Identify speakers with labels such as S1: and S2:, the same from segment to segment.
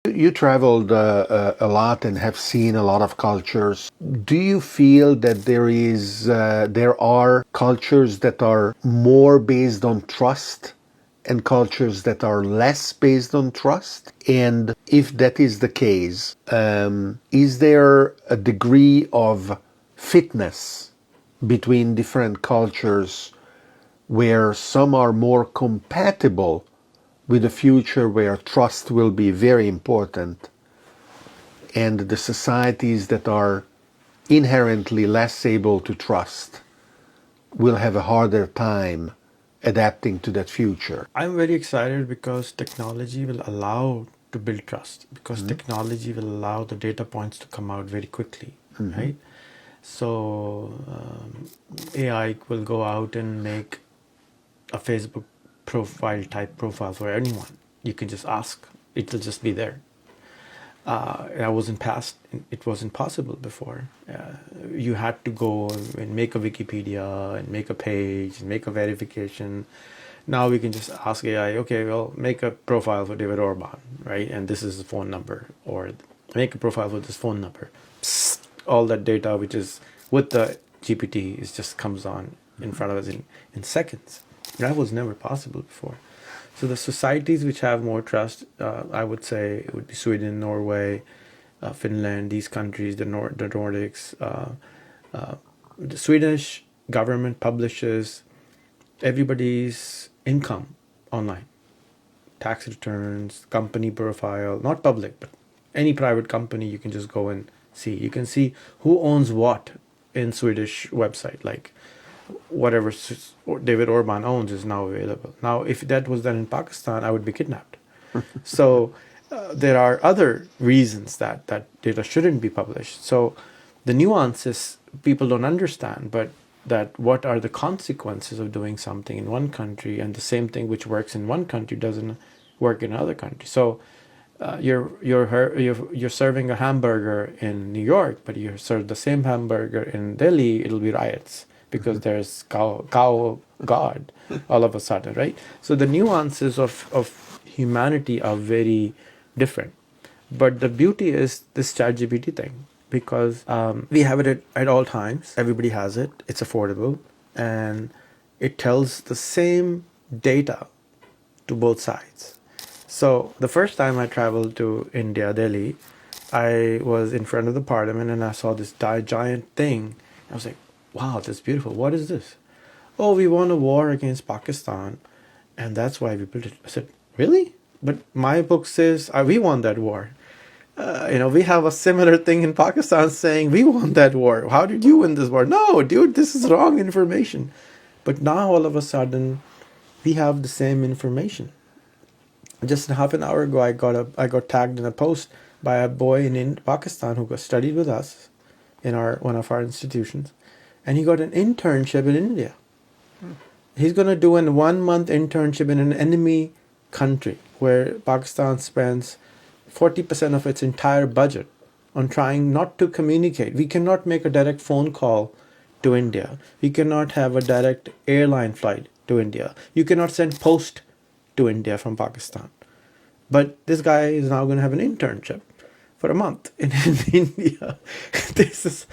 S1: You traveled a lot and have seen a lot of cultures. Do you feel that there are cultures that are more based on trust and cultures that are less based on trust? And if that is the case, is there a degree of fitness between different cultures where some are more compatible with a future where trust will be very important, and the societies that are inherently less able to trust will have a harder time adapting to that future?
S2: I'm very excited because technology will allow to build trust, because technology will allow the data points to come out very quickly, right? So AI will go out and make a Facebook profile for anyone. You can just ask, it will just be there. It wasn't possible before. You had to go and make a Wikipedia and make a page and make a verification. Now we can just ask AI, okay, well, make a profile for David Orban, right? And this is the phone number, or make a profile for this phone number. Psst, all that data, which is with the GPT, is just comes on in front of us in seconds. That was never possible before. So the societies which have more trust, I would say it would be Sweden, Norway, Finland, these countries, the Nordics. The Swedish government publishes everybody's income online. Tax returns, company profile, not public, but any private company you can just go and see. You can see who owns what in Swedish website, like whatever David Orban owns is now available. Now, if that was done in Pakistan, I would be kidnapped. So there are other reasons that data shouldn't be published. So the nuances people don't understand, but that what are the consequences of doing something in one country, and the same thing which works in one country doesn't work in another country. So you're serving a hamburger in New York, but you serve the same hamburger in Delhi, it'll be riots, because there's cow God all of a sudden, right? So the nuances of humanity are very different. But the beauty is this ChatGPT thing, because we have it at all times. Everybody has it. It's affordable, and it tells the same data to both sides. So the first time I traveled to India, Delhi, I was in front of the parliament and I saw this giant thing. I was like, wow, that's beautiful. What is this? Oh, we won a war against Pakistan, and that's why we built it. I said, really? But my book says we won that war. We have a similar thing in Pakistan saying we won that war. How did you win this war? No, dude, this is wrong information. But now all of a sudden, we have the same information. Just half an hour ago, I got tagged in a post by a boy in Pakistan who studied with us in one of our institutions, and he got an internship in India. He's going to do a 1-month internship in an enemy country where Pakistan spends 40% of its entire budget on trying not to communicate. We cannot make a direct phone call to India. We cannot have a direct airline flight to India. You cannot send post to India from Pakistan. But this guy is now going to have an internship for a month in India. This is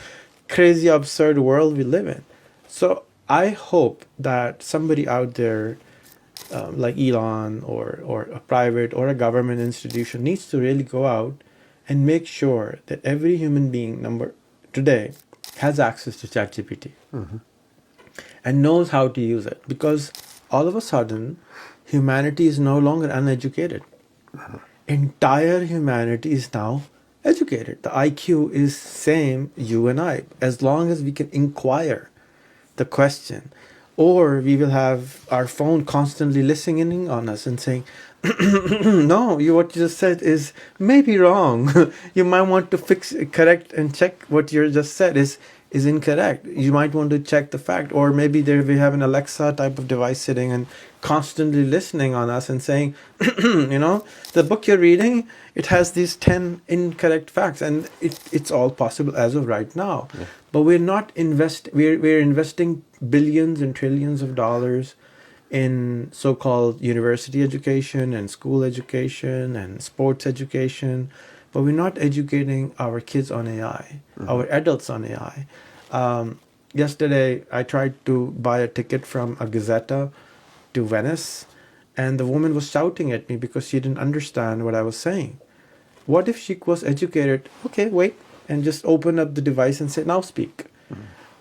S2: crazy, absurd world we live in. So I hope that somebody out there, like Elon or a private or a government institution, needs to really go out and make sure that every human being today has access to ChatGPT and knows how to use it. Because all of a sudden, humanity is no longer uneducated. Entire humanity is now educated. The IQ is same, you and I, as long as we can inquire the question. Or we will have our phone constantly listening on us and saying, no, what you just said is maybe wrong. You might want to correct and check what you just said is incorrect. You might want to check the fact. Or maybe we have an Alexa type of device sitting and constantly listening on us and saying, the book you're reading, it has these 10 incorrect facts, and it's all possible as of right now. Yeah. But we're not we're investing billions and trillions of dollars in so-called university education and school education and sports education, but we're not educating our kids on AI, our adults on AI. Yesterday, I tried to buy a ticket from a Gazzetta to Venice, and the woman was shouting at me because she didn't understand what I was saying. What if she was educated? Okay, wait, and just open up the device and say, now speak.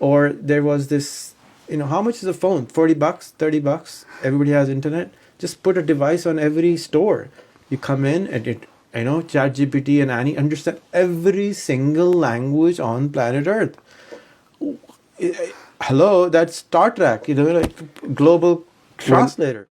S2: Or there was this, how much is a phone? $40, $30? Everybody has internet. Just put a device on every store. You come in and ChatGPT and Annie understand every single language on planet Earth. Hello, that's Star Trek, like global translator.